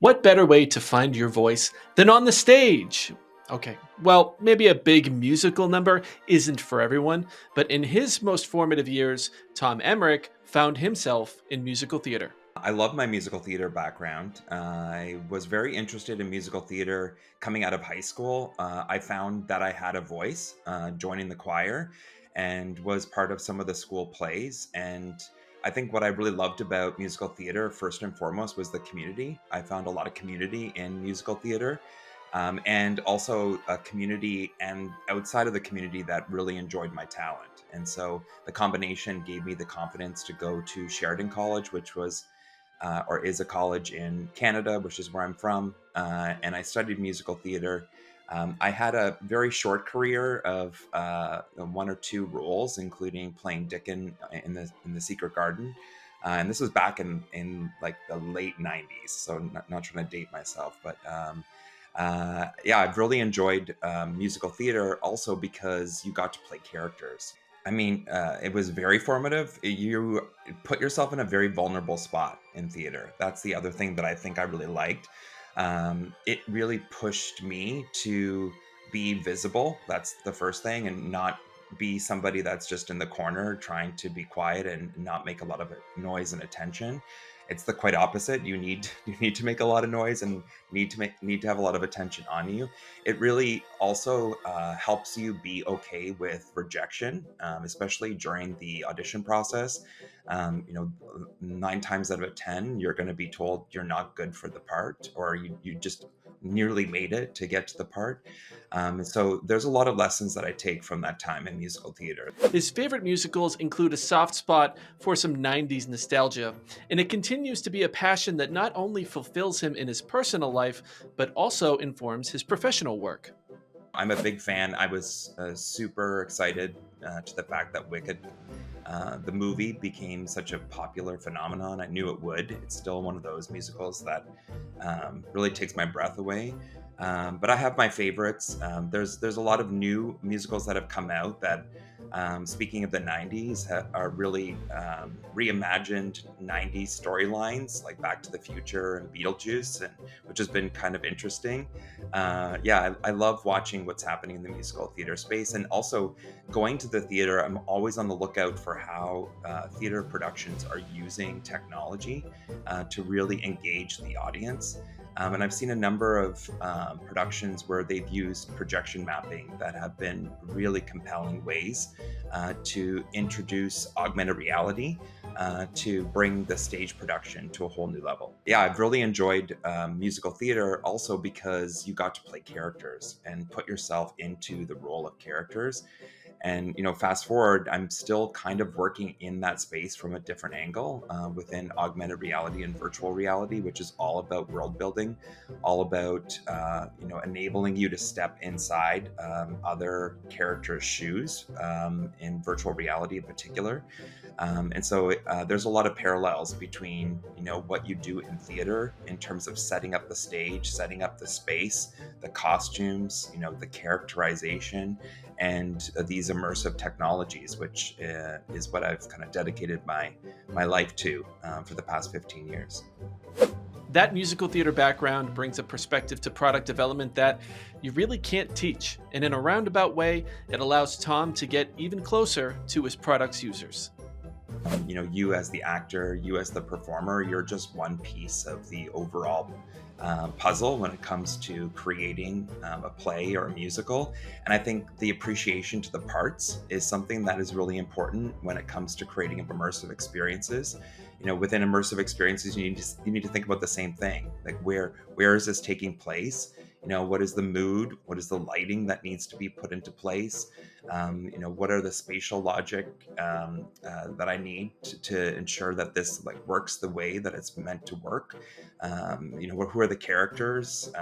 What better way to find your voice than on the stage? Okay, well, maybe a big musical number isn't for everyone, but in his most formative years, Tom Emrich found himself in musical theater. I love my musical theater background. I was very interested in musical theater coming out of high school. I found that I had a voice joining the choir and was part of some of the school plays. And I think what I really loved about musical theater, first and foremost, was the community. I found a lot of community in musical theater. And also a community and outside of the community that really enjoyed my talent. And so the combination gave me the confidence to go to Sheridan College, which was or is a college in Canada, which is where I'm from. And I studied musical theater. I had a very short career of one or two roles, including playing Dickon in the Secret Garden. And this was back in like the late '90s, so not trying to date myself, but yeah, I've really enjoyed musical theater also because you got to play characters. I mean, it was very formative. You put yourself in a very vulnerable spot in theater. That's the other thing that I think I really liked. It really pushed me to be visible. That's the first thing, and not be somebody that's just in the corner trying to be quiet and not make a lot of noise and attention. It's the quite opposite. You need to make a lot of noise and need to have a lot of attention on you. It really also helps you be okay with rejection, especially during the audition process. You know, 9 times out of 10, you're going to be told you're not good for the part, or you just nearly made it to get to the part. So there's a lot of lessons that I take from that time in musical theater. His favorite musicals include a soft spot for some 90s nostalgia, and it continues to be a passion that not only fulfills him in his personal life, but also informs his professional work. I'm a big fan. I was super excited to the fact that Wicked, the movie, became such a popular phenomenon. I knew it would. It's still one of those musicals that really takes my breath away. But I have my favorites. There's a lot of new musicals that have come out that, speaking of the '90s, are really reimagined '90s storylines like Back to the Future and Beetlejuice, and which has been kind of interesting. Yeah, I love watching what's happening in the musical theater space, and also going to the theater. I'm always on the lookout for how theater productions are using technology to really engage the audience. And I've seen a number of productions where they've used projection mapping that have been really compelling ways to introduce augmented reality to bring the stage production to a whole new level. Yeah, I've really enjoyed musical theater also because you got to play characters and put yourself into the role of characters. And fast forward, I'm still kind of working in that space from a different angle within augmented reality and virtual reality, which is all about world building, all about enabling you to step inside other characters' shoes in virtual reality in particular. And so there's a lot of parallels between what you do in theater in terms of setting up the stage, setting up the space, the costumes, the characterization, and these immersive technologies, which is what I've kind of dedicated my life to for the past 15 years. That musical theater background brings a perspective to product development that you really can't teach, and in a roundabout way, it allows Tom to get even closer to his product's users. You as the actor, you as the performer, you're just one piece of the overall puzzle when it comes to creating a play or a musical. And I think the appreciation to the parts is something that is really important when it comes to creating immersive experiences. Within immersive experiences, you need to think about the same thing. Like where is this taking place? What is the mood? What is the lighting that needs to be put into place? What are the spatial logic that I need to ensure that this works the way that it's meant to work? Who are the characters?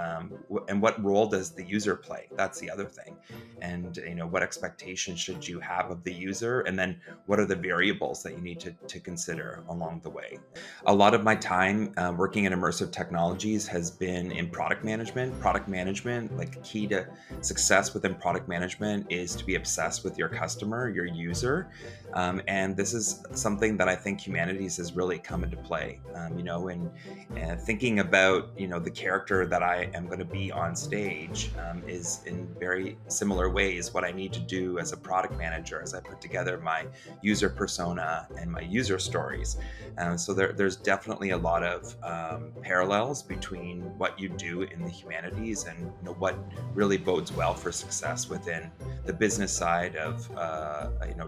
And what role does the user play? That's the other thing. And what expectations should you have of the user? And then what are the variables that you need to consider along the way? A lot of my time working in immersive technologies has been in product management. Product management, like key to success within product management, is to be obsessed with your customer, your user. And this is something that I think humanities has really come into play. In thinking about the character that I am going to be on stage is in very similar ways what I need to do as a product manager as I put together my user persona and my user stories. So there's definitely a lot of parallels between what you do in the humanities and what really bodes well for success within the business side of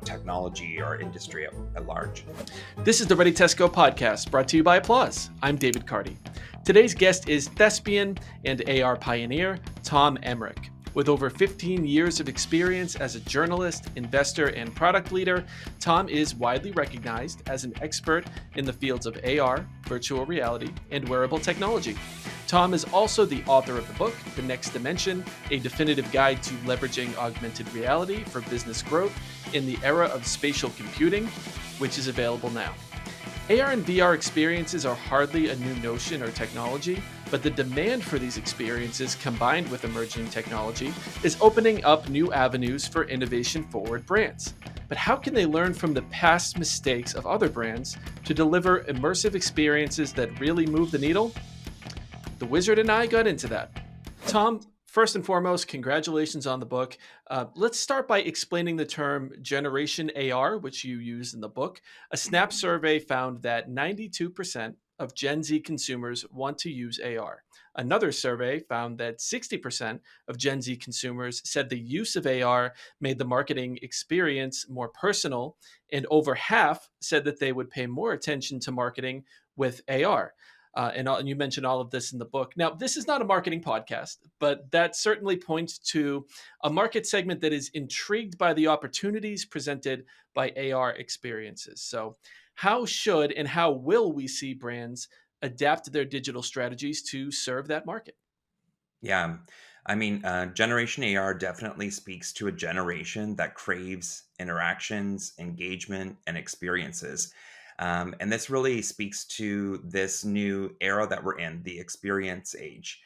technology or industry at large. This is the Ready Test Go podcast, brought to you by Applause. I'm David Carty. Today's guest is thespian and AR pioneer Tom Emrich. With over 15 years of experience as a journalist, investor, and product leader, Tom is widely recognized as an expert in the fields of AR, virtual reality, and wearable technology. Tom is also the author of the book, The Next Dimension, a definitive guide to leveraging augmented reality for business growth in the era of spatial computing, which is available now. AR and VR experiences are hardly a new notion or technology, but the demand for these experiences combined with emerging technology is opening up new avenues for innovation-forward brands. But how can they learn from the past mistakes of other brands to deliver immersive experiences that really move the needle? The Wizard and I got into that. Tom, first and foremost, congratulations on the book. Let's start by explaining the term Generation AR, which you use in the book. A Snap survey found that 92% of Gen Z consumers want to use AR. Another survey found that 60% of Gen Z consumers said the use of AR made the marketing experience more personal, and over half said that they would pay more attention to marketing with AR. And you mentioned all of this in the book. Now, this is not a marketing podcast, but that certainly points to a market segment that is intrigued by the opportunities presented by AR experiences. So, how should and how will we see brands adapt their digital strategies to serve that market? Yeah. Generation AR definitely speaks to a generation that craves interactions, engagement, and experiences. And this really speaks to this new era that we're in, the experience age,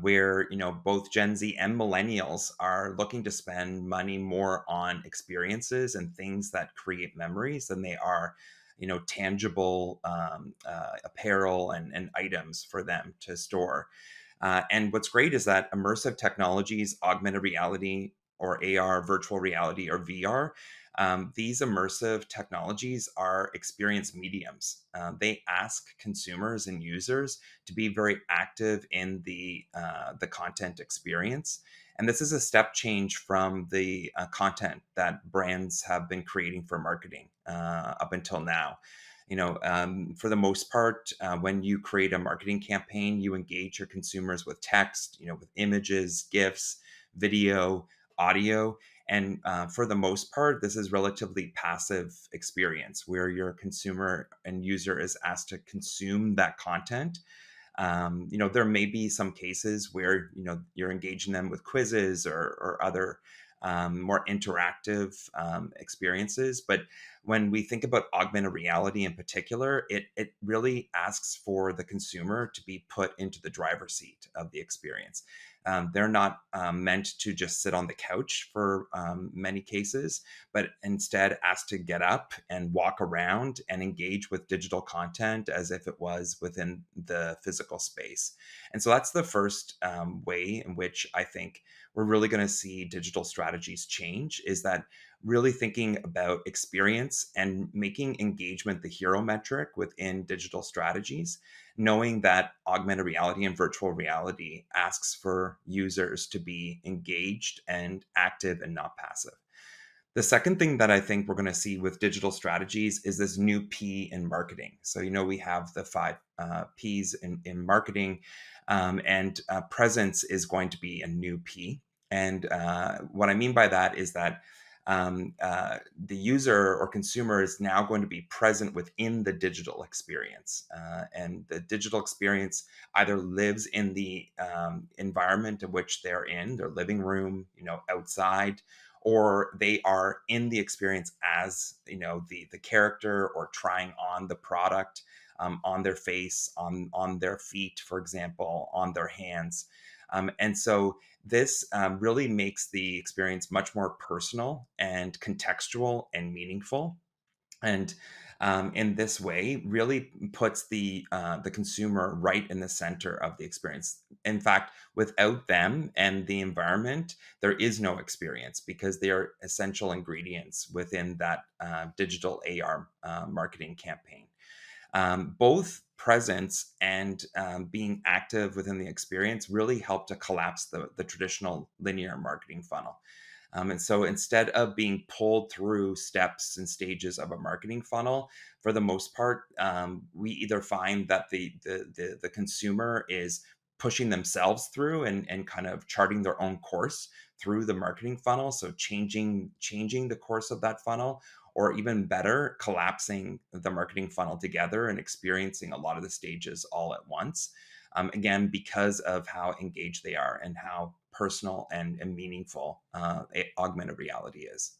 where both Gen Z and millennials are looking to spend money more on experiences and things that create memories than they are, tangible apparel and items for them to store. And what's great is that immersive technologies, augmented reality or AR, virtual reality or VR, these immersive technologies are experience mediums. They ask consumers and users to be very active in the content experience. And this is a step change from the content that brands have been creating for marketing up until now. For the most part, when you create a marketing campaign, you engage your consumers with text, with images, gifs, video, audio. And for the most part, this is relatively passive experience where your consumer and user is asked to consume that content. There may be some cases where you're engaging them with quizzes or other more interactive experiences. But when we think about augmented reality in particular, it really asks for the consumer to be put into the driver's seat of the experience. They're not meant to just sit on the couch for many cases, but instead asked to get up and walk around and engage with digital content as if it was within the physical space. And so that's the first way in which I think we're really going to see digital strategies change, is that really thinking about experience and making engagement the hero metric within digital strategies, knowing that augmented reality and virtual reality asks for users to be engaged and active and not passive. The second thing that I think we're going to see with digital strategies is this new P in marketing. So, we have the five P's in marketing, and presence is going to be a new P. And what I mean by that is that the user or consumer is now going to be present within the digital experience. And the digital experience either lives in the environment in which they're in, their living room, outside, or they are in the experience as the character, or trying on the product on their face, on their feet, for example, on their hands. And so this really makes the experience much more personal and contextual and meaningful. And in this way, really puts the consumer right in the center of the experience. In fact, without them and the environment, there is no experience because they are essential ingredients within that digital AR marketing campaign. Both presence and being active within the experience really help to collapse the traditional linear marketing funnel. And so instead of being pulled through steps and stages of a marketing funnel, for the most part, we either find that the consumer is pushing themselves through and kind of charting their own course through the marketing funnel. So changing the course of that funnel, or even better, collapsing the marketing funnel together and experiencing a lot of the stages all at once. Again, because of how engaged they are and how personal and meaningful augmented reality is.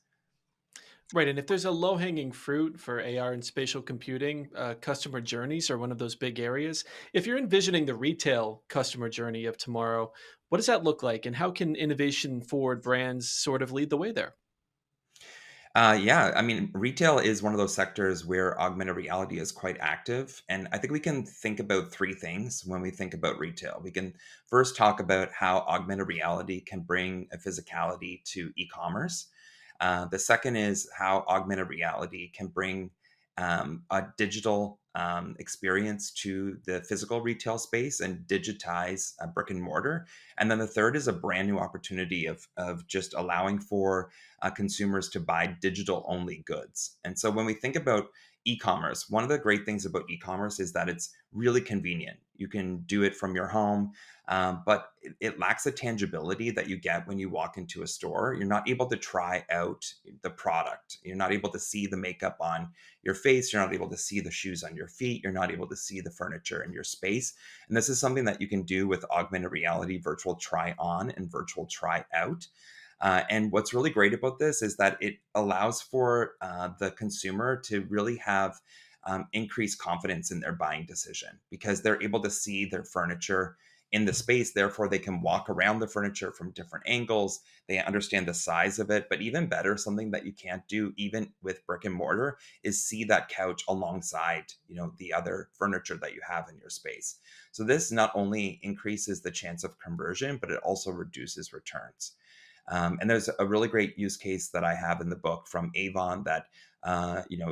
Right, and if there's a low-hanging fruit for AR and spatial computing, customer journeys are one of those big areas. If you're envisioning the retail customer journey of tomorrow, what does that look like, and how can innovation-forward brands sort of lead the way there? Yeah, I mean, retail is one of those sectors where augmented reality is quite active. And I think we can think about three things when we think about retail. We can first talk about how augmented reality can bring a physicality to e commerce. The second is how augmented reality can bring a digital experience to the physical retail space and digitize brick and mortar. And then the third is a brand new opportunity of just allowing for consumers to buy digital only goods. And so when we think about e-commerce, one of the great things about e-commerce is that it's really convenient. You can do it from your home, but it lacks the tangibility that you get when you walk into a store. You're not able to try out the product. You're not able to see the makeup on your face. You're not able to see the shoes on your feet. You're not able to see the furniture in your space. And this is something that you can do with augmented reality, virtual try on, and virtual try out. And what's really great about this is that it allows for the consumer to really have increased confidence in their buying decision because they're able to see their furniture in the space. Therefore, they can walk around the furniture from different angles. They understand the size of it. But even better, something that you can't do even with brick and mortar is see that couch alongside, the other furniture that you have in your space. So this not only increases the chance of conversion, but it also reduces returns. And there's a really great use case that I have in the book from Avon that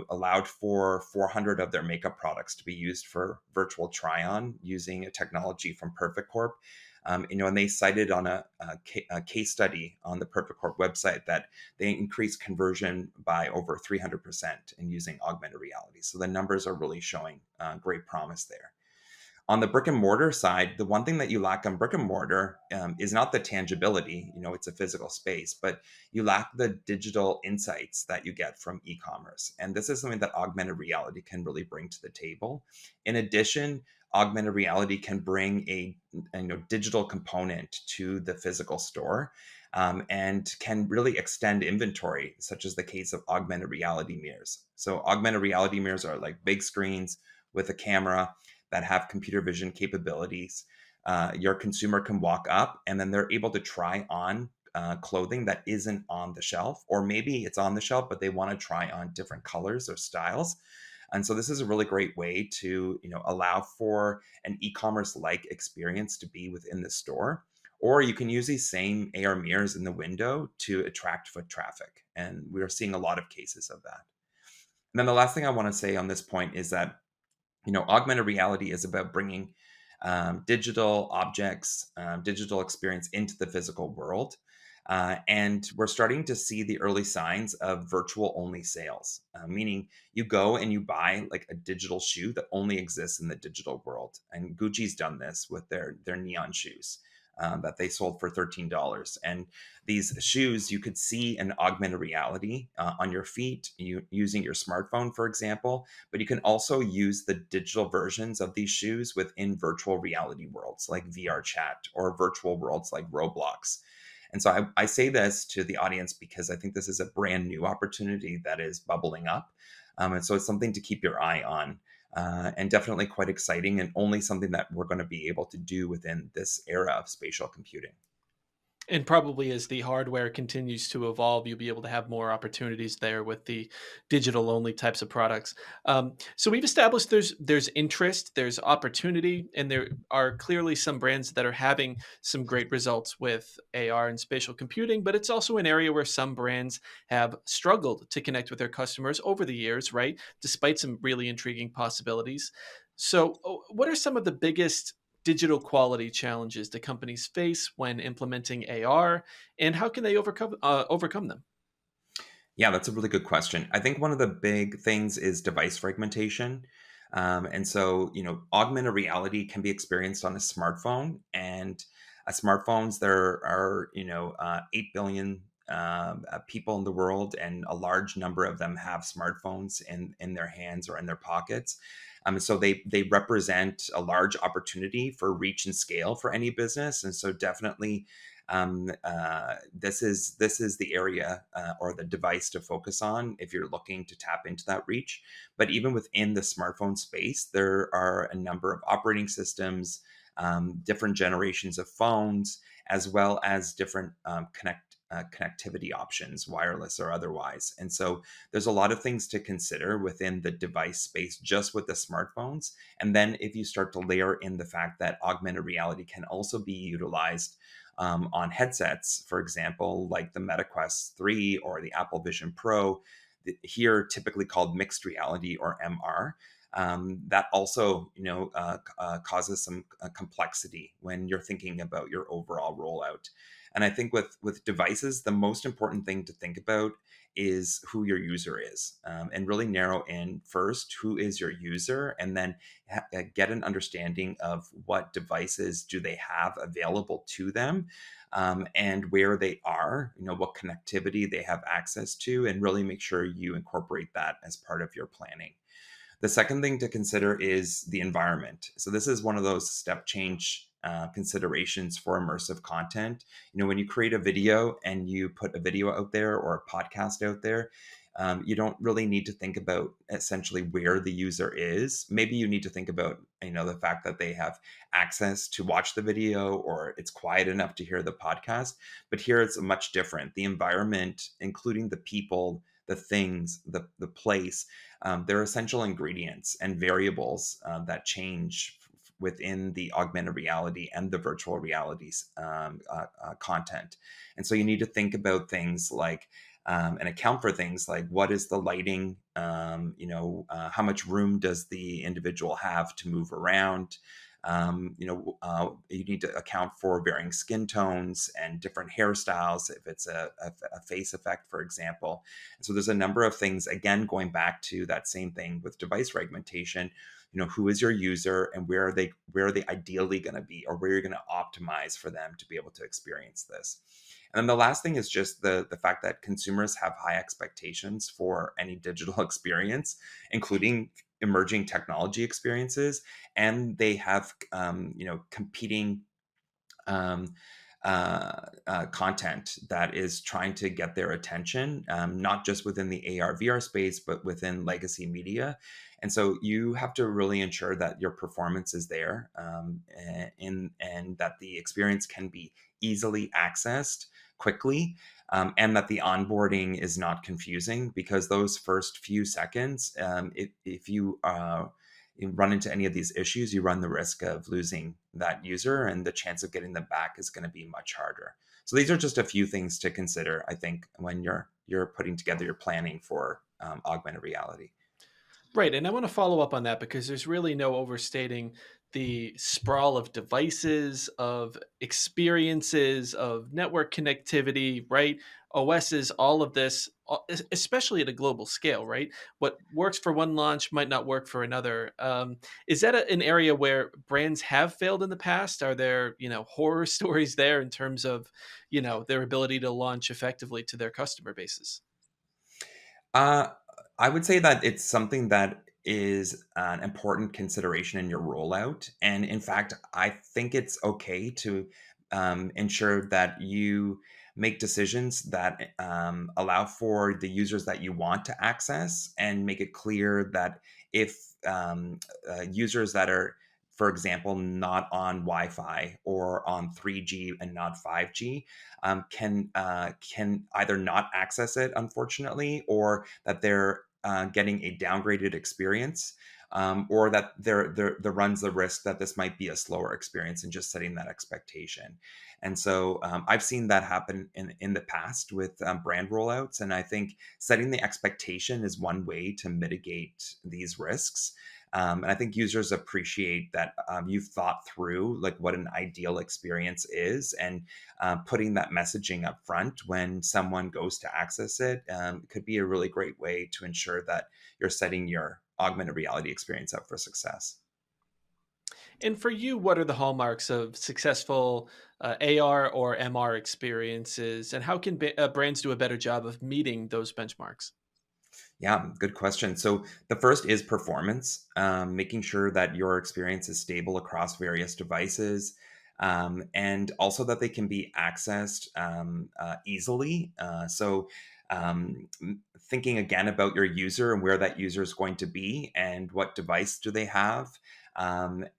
allowed for 400 of their makeup products to be used for virtual try-on using a technology from Perfect Corp. And they cited on a case study on the Perfect Corp website that they increased conversion by over 300% in using augmented reality. So the numbers are really showing great promise there. On the brick and mortar side, the one thing that you lack on brick and mortar is not the tangibility, it's a physical space, but you lack the digital insights that you get from e-commerce. And this is something that augmented reality can really bring to the table. In addition, augmented reality can bring a digital component to the physical store, and can really extend inventory, such as the case of augmented reality mirrors. So augmented reality mirrors are like big screens with a camera that have computer vision capabilities. Your consumer can walk up and then they're able to try on clothing that isn't on the shelf, or maybe it's on the shelf, but they want to try on different colors or styles. And so this is a really great way to, allow for an e-commerce like experience to be within the store. Or you can use these same AR mirrors in the window to attract foot traffic. And we're seeing a lot of cases of that. And then the last thing I want to say on this point is that augmented reality is about bringing digital objects, digital experience into the physical world. And we're starting to see the early signs of virtual only sales, meaning you go and you buy like a digital shoe that only exists in the digital world. And Gucci's done this with their neon shoes. That they sold for $13. And these shoes, you could see an augmented reality on your feet, using your smartphone, for example. But you can also use the digital versions of these shoes within virtual reality worlds like VR chat or virtual worlds like Roblox. And so I say this to the audience because I think this is a brand new opportunity that is bubbling up. And so it's something to keep your eye on, and definitely quite exciting, and only something that we're going to be able to do within this era of spatial computing. And probably as the hardware continues to evolve, you'll be able to have more opportunities there with the digital only types of products. So we've established there's interest, there's opportunity, and there are clearly some brands that are having some great results with AR and spatial computing. But it's also an area where some brands have struggled to connect with their customers over the years, right? Despite some really intriguing possibilities. So, what are some of the biggest digital quality challenges do companies face when implementing AR, and how can they overcome them? Yeah, that's a really good question. I think one of the big things is device fragmentation. And so, augmented reality can be experienced on a smartphone. And smartphones, there are, 8 billion people in the world, and a large number of them have smartphones in their hands or in their pockets. So they represent a large opportunity for reach and scale for any business. And so definitely this is the area or the device to focus on if you're looking to tap into that reach. But even within the smartphone space, there are a number of operating systems, different generations of phones, as well as different connectivity options, wireless or otherwise. And so there's a lot of things to consider within the device space just with the smartphones. And then if you start to layer in the fact that augmented reality can also be utilized on headsets, for example, like the Meta Quest 3 or the Apple Vision Pro, here typically called mixed reality or MR. That also, causes some complexity when you're thinking about your overall rollout. And I think with devices, the most important thing to think about is who your user is, and really narrow in first who is your user, and then get an understanding of what devices do they have available to them, and where they are, what connectivity they have access to, and really make sure you incorporate that as part of your planning. The second thing to consider is the environment. So this is one of those step change considerations for immersive content. When you create a video and you put a video out there or a podcast out there, you don't really need to think about essentially where the user is. Maybe you need to think about, the fact that they have access to watch the video or it's quiet enough to hear the podcast. But here it's much different. The environment, including the people, the things, the place, they're essential ingredients and variables that change within the augmented reality and the virtual realities content. And so you need to think about things like and account for things like what is the lighting, how much room does the individual have to move around. You need to account for varying skin tones and different hairstyles if it's a face effect, for example. So there's a number of things, again, going back to that same thing with device fragmentation. Who is your user and where are they ideally going to be, or where you're going to optimize for them to be able to experience this. And then the last thing is just the fact that consumers have high expectations for any digital experience, including emerging technology experiences, and they have competing um, content that is trying to get their attention, not just within the AR VR space, but within legacy media. And so you have to really ensure that your performance is there, and that the experience can be easily accessed quickly, and that the onboarding is not confusing, because those first few seconds, if you run into any of these issues, you run the risk of losing that user, and the chance of getting them back is going to be much harder. So these are just a few things to consider, I think, when you're putting together your planning for augmented reality. Right, and I want to follow up on that because there's really no overstating the sprawl of devices, of experiences, of network connectivity, right? OSs, all of this, especially at a global scale, right? What works for one launch might not work for another. Is that an area where brands have failed in the past? Are there, horror stories there in terms of, their ability to launch effectively to their customer bases? Uh, I would say that it's something that is an important consideration in your rollout. And in fact, I think it's okay to ensure that you make decisions that allow for the users that you want to access, and make it clear that if users that are for example, not on Wi-Fi or on 3G and not 5G, can either not access it, unfortunately, or that they're getting a downgraded experience, or that there runs the risk that this might be a slower experience, and just setting that expectation. And so I've seen that happen in the past with brand rollouts, and I think setting the expectation is one way to mitigate these risks. And I think users appreciate that you've thought through like what an ideal experience is, and putting that messaging up front when someone goes to access it could be a really great way to ensure that you're setting your augmented reality experience up for success. And for you, what are the hallmarks of successful AR or MR experiences, and how can brands do a better job of meeting those benchmarks? Yeah, good question. So the first is performance, making sure that your experience is stable across various devices, and also that they can be accessed easily. Thinking again about your user and where that user is going to be and what device do they have,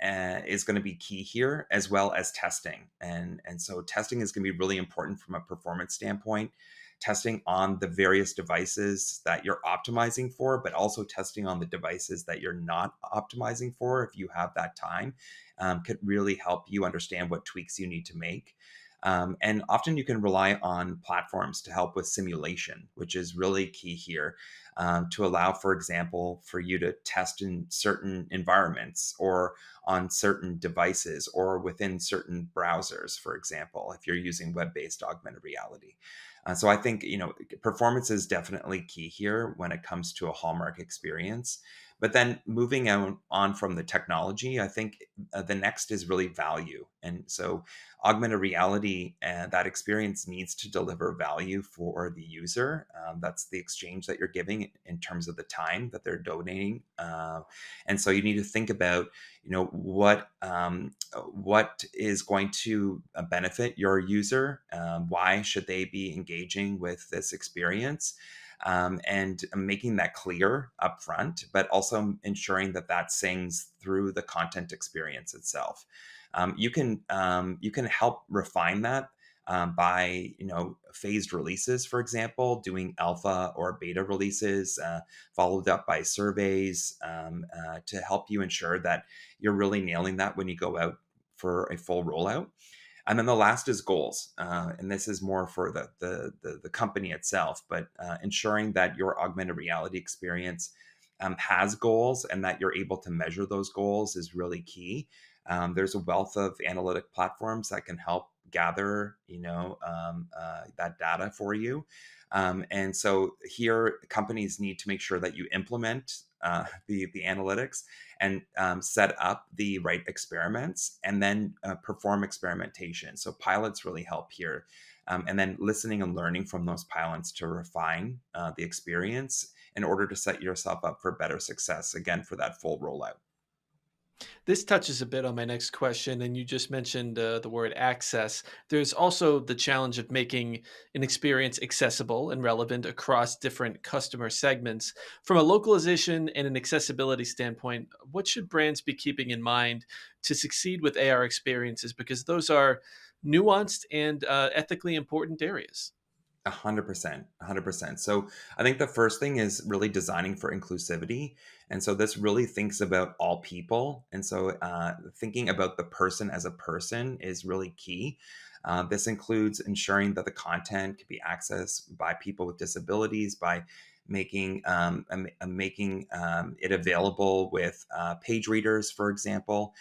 is going to be key here, as well as testing. And so testing is going to be really important from a performance standpoint, testing on the various devices that you're optimizing for, but also testing on the devices that you're not optimizing for if you have that time, could really help you understand what tweaks you need to make. And often you can rely on platforms to help with simulation, which is really key here, to allow, for example, for you to test in certain environments or on certain devices or within certain browsers, for example, if you're using web based augmented reality. So I think, performance is definitely key here when it comes to a hallmark experience. But then moving on from the technology, I think the next is really value. And so augmented reality, that experience needs to deliver value for the user. That's the exchange that you're giving in terms of the time that they're donating. And so you need to think about, what is going to benefit your user. Why should they be engaging with this experience? And making that clear upfront, but also ensuring that that sings through the content experience itself. You can help refine that by phased releases, for example, doing alpha or beta releases, followed up by surveys, to help you ensure that you're really nailing that when you go out for a full rollout. And then the last is goals, and this is more for the company itself, but ensuring that your augmented reality experience has goals and that you're able to measure those goals is really key. There's a wealth of analytic platforms that can help gather, that data for you. And so here, companies need to make sure that you implement the analytics and set up the right experiments, and then perform experimentation. So pilots really help here. And then listening and learning from those pilots to refine the experience in order to set yourself up for better success, again, for that full rollout. This touches a bit on my next question, and you just mentioned the word access. There's also the challenge of making an experience accessible and relevant across different customer segments. From a localization and an accessibility standpoint, what should brands be keeping in mind to succeed with AR experiences? Because those are nuanced and ethically important areas. 100%, 100%. So I think the first thing is really designing for inclusivity. And so this really thinks about all people. And so thinking about the person as a person is really key. This includes ensuring that the content can be accessed by people with disabilities, by making it available with page readers, for example,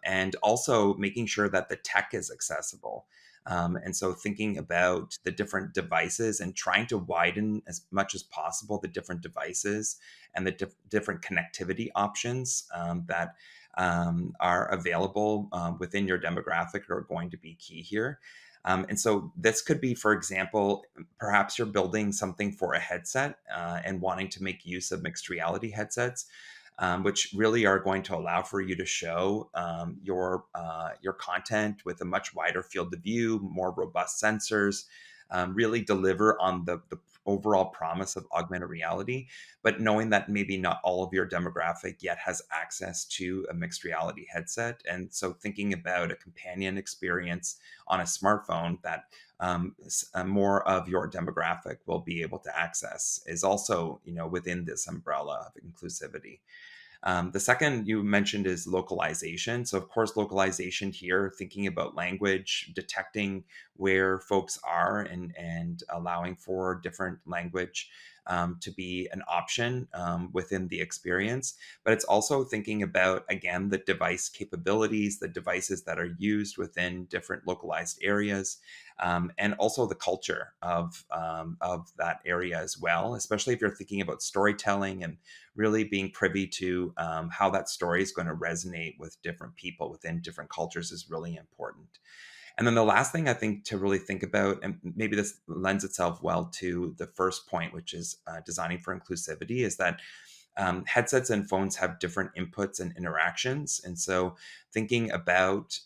and also making sure that the tech is accessible. And so thinking about the different devices and trying to widen as much as possible the different devices and the different connectivity options that are available within your demographic are going to be key here. And so this could be, for example, perhaps you're building something for a headset and wanting to make use of mixed reality headsets, which really are going to allow for you to show your content with a much wider field of view, more robust sensors, really deliver on the overall promise of augmented reality, but knowing that maybe not all of your demographic yet has access to a mixed reality headset. And so thinking about a companion experience on a smartphone that more of your demographic will be able to access is also, within this umbrella of inclusivity. The second you mentioned is localization. So, of course, localization here, thinking about language, detecting where folks are, and allowing for different language to be an option within the experience. But it's also thinking about, again, the device capabilities, the devices that are used within different localized areas, and also the culture of that area as well, especially if you're thinking about storytelling and really being privy to how that story is going to resonate with different people within different cultures is really important. And then the last thing I think to really think about, and maybe this lends itself well to the first point, which is designing for inclusivity, is that headsets and phones have different inputs and interactions. And so thinking about,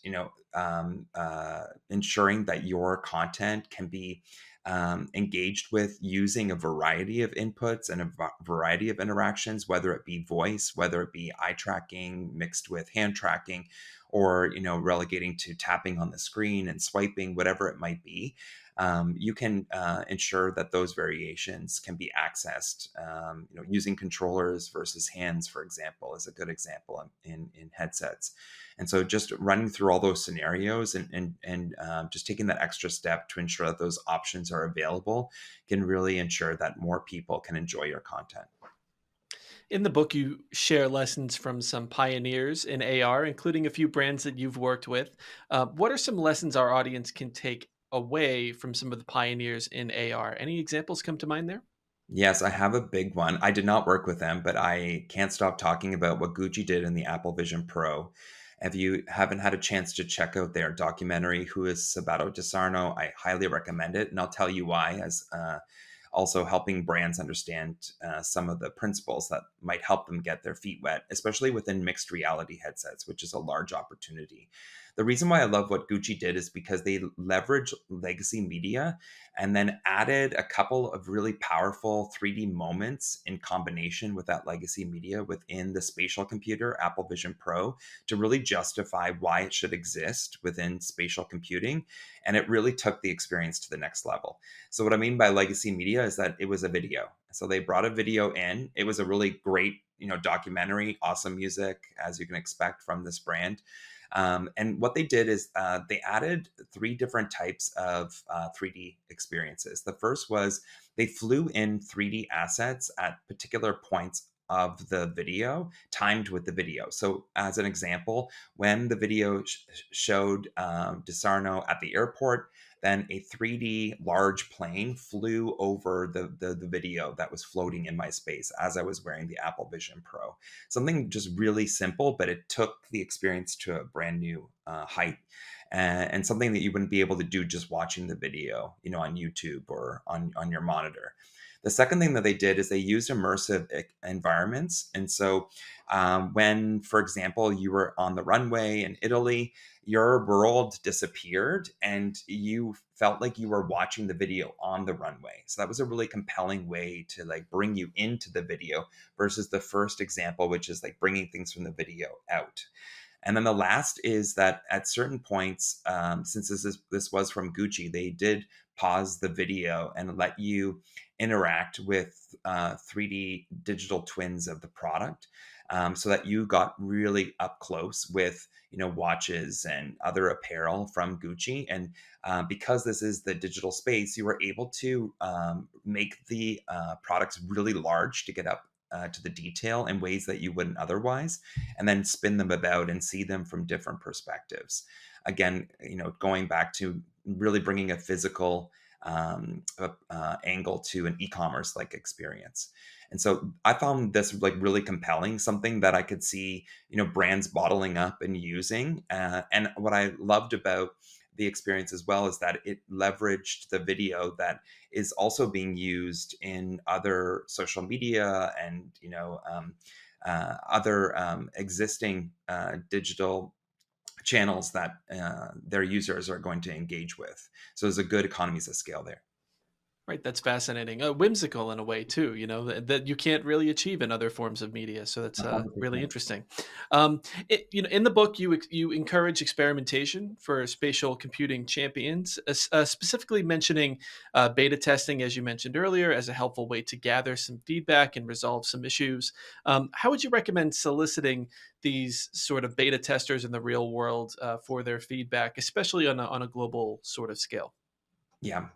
ensuring that your content can be engaged with using a variety of inputs and a variety of interactions, whether it be voice, whether it be eye tracking mixed with hand tracking, or relegating to tapping on the screen and swiping, whatever it might be. You can ensure that those variations can be accessed. Using controllers versus hands, for example, is a good example in headsets. And so, just running through all those scenarios and just taking that extra step to ensure that those options are available can really ensure that more people can enjoy your content. In the book, you share lessons from some pioneers in AR, including a few brands that you've worked with. What are some lessons our audience can take away from some of the pioneers in AR? Any examples come to mind there? Yes, I have a big one. I did not work with them, but I can't stop talking about what Gucci did in the Apple Vision Pro. If you haven't had a chance to check out their documentary, Who is Sabato De Sarno, I highly recommend it. And I'll tell you why, as also helping brands understand some of the principles that might help them get their feet wet, especially within mixed reality headsets, which is a large opportunity. The reason why I love what Gucci did is because they leveraged legacy media and then added a couple of really powerful 3D moments in combination with that legacy media within the spatial computer, Apple Vision Pro, to really justify why it should exist within spatial computing. And it really took the experience to the next level. So, what I mean by legacy media is that it was a video. So, they brought a video in. It was a really great, documentary, awesome music, as you can expect from this brand. And what they did is they added three different types of 3D experiences. The first was they flew in 3D assets at particular points of the video, timed with the video. So, as an example, when the video showed DeSarno at the airport, then a 3D large plane flew over the video that was floating in my space as I was wearing the Apple Vision Pro. Something just really simple, but it took the experience to a brand new height, and something that you wouldn't be able to do just watching the video, on YouTube or on your monitor. The second thing that they did is they used immersive environments. And so, when, for example, you were on the runway in Italy, your world disappeared and you felt like you were watching the video on the runway. So that was a really compelling way to like bring you into the video versus the first example, which is like bringing things from the video out. And then the last is that at certain points, since this was from Gucci, they did pause the video and let you interact with 3D digital twins of the product, so that you got really up close with watches and other apparel from Gucci. And because this is the digital space, you were able to make the products really large to get up to the detail in ways that you wouldn't otherwise, and then spin them about and see them from different perspectives. Again, going back to really bringing a physical angle to an e-commerce like experience. And so I found this like really compelling, something that I could see, brands bottling up and using. And what I loved about the experience as well is that it leveraged the video that is also being used in other social media and other existing digital channels that their users are going to engage with. So there's a good economies of scale there. Right, that's fascinating. Whimsical in a way too, that you can't really achieve in other forms of media. So that's really 100%. interesting. In the book, you encourage experimentation for spatial computing champions, specifically mentioning beta testing, as you mentioned earlier, as a helpful way to gather some feedback and resolve some issues. How would you recommend soliciting these sort of beta testers in the real world for their feedback, especially on a global sort of scale? Yeah.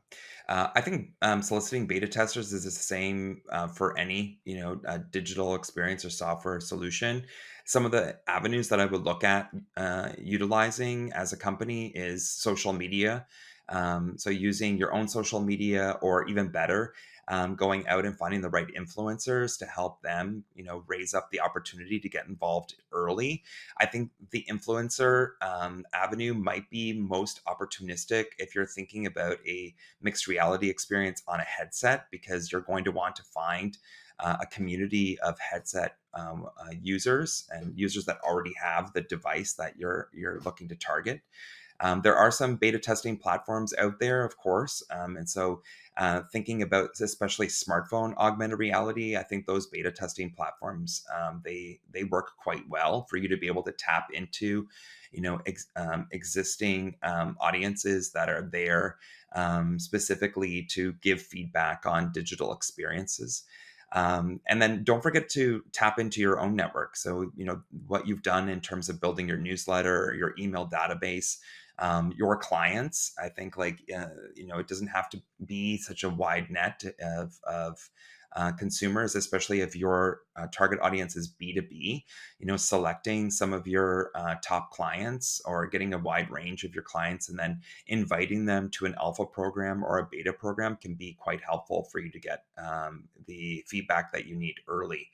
I think soliciting beta testers is the same for any, digital experience or software solution. Some of the avenues that I would look at utilizing as a company is social media. So using your own social media, or even better, going out and finding the right influencers to help them, raise up the opportunity to get involved early. I think the influencer avenue might be most opportunistic if you're thinking about a mixed reality experience on a headset, because you're going to want to find a community of headset users, and users that already have the device that you're looking to target. There are some beta testing platforms out there, of course, and so thinking about especially smartphone augmented reality, I think those beta testing platforms, they work quite well for you to be able to tap into, existing audiences that are there, specifically to give feedback on digital experiences. And then don't forget to tap into your own network. So, what you've done in terms of building your newsletter or your email database, your clients. I think, it doesn't have to be such a wide net of consumers, especially if your target audience is B2B. Selecting some of your top clients, or getting a wide range of your clients, and then inviting them to an alpha program or a beta program can be quite helpful for you to get the feedback that you need early.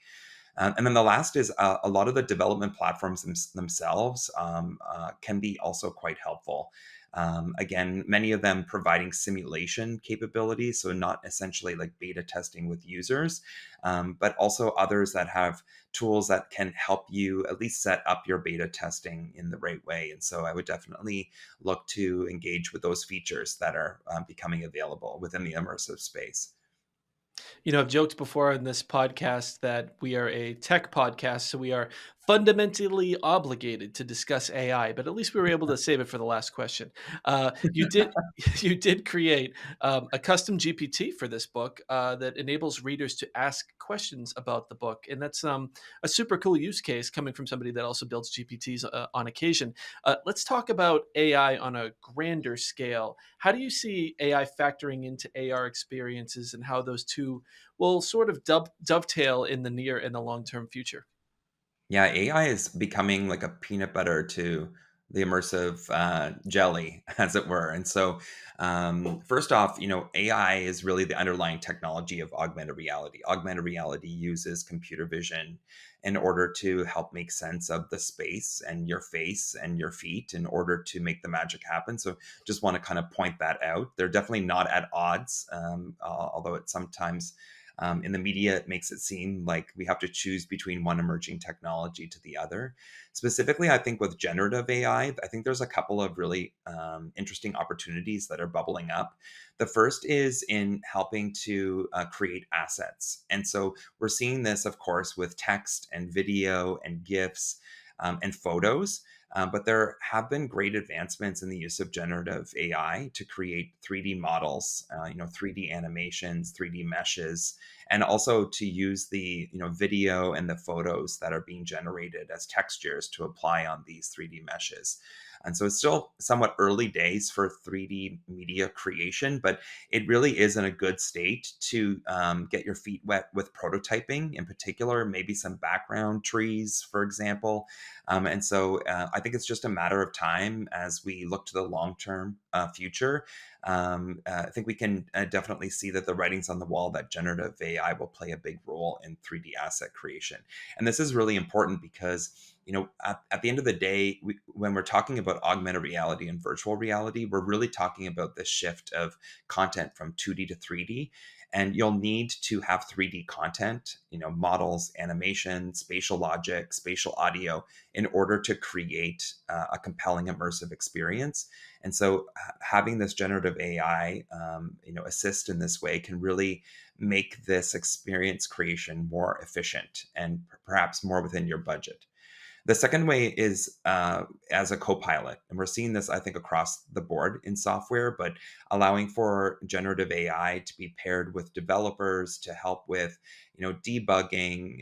And then the last is a lot of the development platforms themselves can be also quite helpful. Again, many of them providing simulation capabilities, so not essentially like beta testing with users, but also others that have tools that can help you at least set up your beta testing in the right way. And so I would definitely look to engage with those features that are becoming available within the immersive space. I've joked before in this podcast that we are a tech podcast, so we are fundamentally obligated to discuss AI. But at least we were able to save it for the last question. You did you did create a custom GPT for this book that enables readers to ask questions about the book, and that's a super cool use case coming from somebody that also builds GPTs on occasion. Let's talk about AI on a grander scale. How do you see AI factoring into AR experiences, and how those two will sort of dovetail in the near and the long term future? Yeah, AI is becoming like a peanut butter to the immersive jelly, as it were. And so, first off, AI is really the underlying technology of augmented reality. Augmented reality uses computer vision in order to help make sense of the space and your face and your feet in order to make the magic happen. So, just want to kind of point that out. They're definitely not at odds, although it sometimes in the media, it makes it seem like we have to choose between one emerging technology to the other. Specifically, I think with generative AI, I think there's a couple of really interesting opportunities that are bubbling up. The first is in helping to create assets. And so we're seeing this, of course, with text and video and GIFs and photos. But there have been great advancements in the use of generative AI to create 3D models, 3D animations, 3D meshes, and also to use the video and the photos that are being generated as textures to apply on these 3D meshes. And so it's still somewhat early days for 3D media creation, but it really is in a good state to get your feet wet with prototyping, in particular, maybe some background trees, for example. And so I think it's just a matter of time as we look to the long term future. I think we can definitely see that the writing's on the wall that generative AI will play a big role in 3D asset creation. And this is really important because, at the end of the day, when we're talking about augmented reality and virtual reality, we're really talking about the shift of content from 2D to 3D. And you'll need to have 3D content, models, animation, spatial logic, spatial audio, in order to create a compelling immersive experience. And so having this generative AI, assist in this way can really make this experience creation more efficient and perhaps more within your budget. The second way is as a co-pilot, and we're seeing this, I think, across the board in software, but allowing for generative AI to be paired with developers to help with, debugging,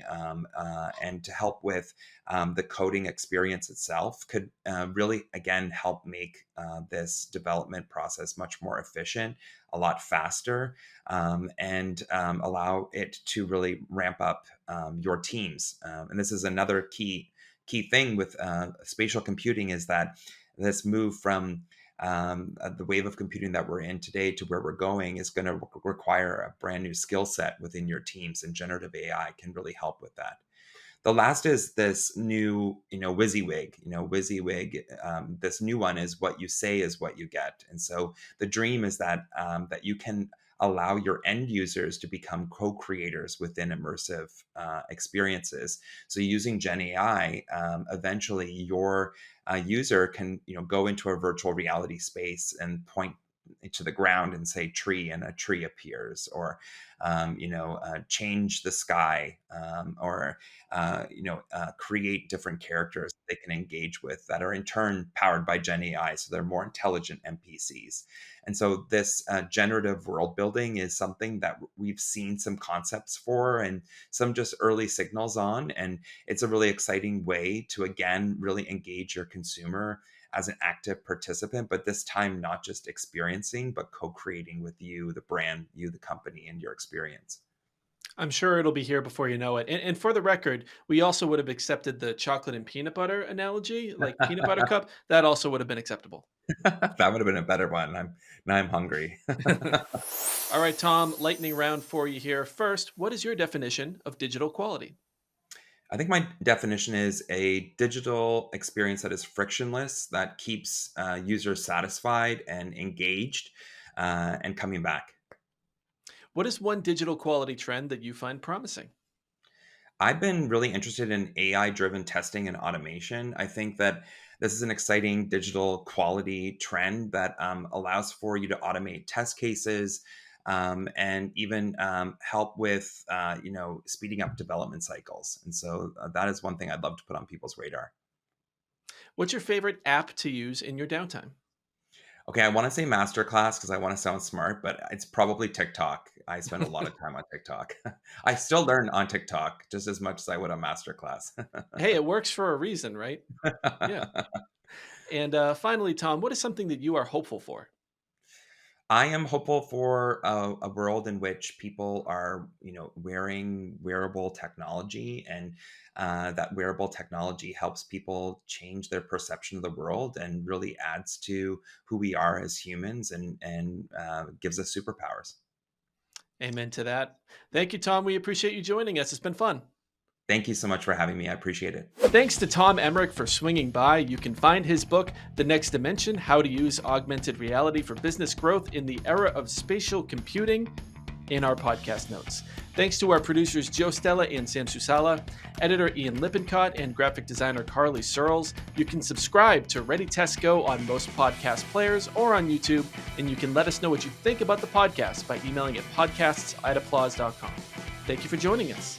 and to help with the coding experience itself could really, again, help make this development process much more efficient, a lot faster, and allow it to really ramp up your teams. And this is another key thing with spatial computing, is that this move from the wave of computing that we're in today to where we're going is going to require a brand new skill set within your teams, and generative AI can really help with that. The last is this new, WYSIWYG. This new one is what you say is what you get. And so the dream is that that you can allow your end users to become co-creators within immersive experiences. So using Gen AI, eventually your user can, go into a virtual reality space and point to the ground and say tree, and a tree appears, or change the sky, or create different characters they can engage with that are in turn powered by Gen AI, so they're more intelligent NPCs. And so this generative world building is something that we've seen some concepts for and some just early signals on, and it's a really exciting way to, again, really engage your consumer as an active participant, but this time not just experiencing, but co-creating with you, the brand, you, the company, and your experience. I'm sure it'll be here before you know it. And for the record, we also would have accepted the chocolate and peanut butter analogy, like peanut butter cup. That also would have been acceptable. That would have been a better one. I'm hungry. All right, Tom, lightning round for you here. First, what is your definition of digital quality? I think my definition is a digital experience that is frictionless, that keeps users satisfied and engaged, and coming back. What is one digital quality trend that you find promising? I've been really interested in AI driven testing and automation. I think that this is an exciting digital quality trend that allows for you to automate test cases, and even help with speeding up development cycles. And so that is one thing I'd love to put on people's radar. What's your favorite app to use in your downtime? Okay, I want to say masterclass because I want to sound smart, but it's probably TikTok. I spend a lot of time on TikTok. I still learn on TikTok just as much as I would on masterclass. Hey, it works for a reason, right? Yeah. And finally, Tom, what is something that you are hopeful for? I am hopeful for a world in which people are, wearing wearable technology, and that wearable technology helps people change their perception of the world and really adds to who we are as humans, and gives us superpowers. Amen to that. Thank you, Tom. We appreciate you joining us. It's been fun. Thank you so much for having me. I appreciate it. Thanks to Tom Emrich for swinging by. You can find his book, The Next Dimension: How to Use Augmented Reality for Business Growth in the Era of Spatial Computing, in our podcast notes. Thanks to our producers Joe Stella and Sam Susala, editor Ian Lippincott, and graphic designer Carly Searles. You can subscribe to Ready Test Go on most podcast players or on YouTube, and you can let us know what you think about the podcast by emailing at podcasts@applause.com. Thank you for joining us.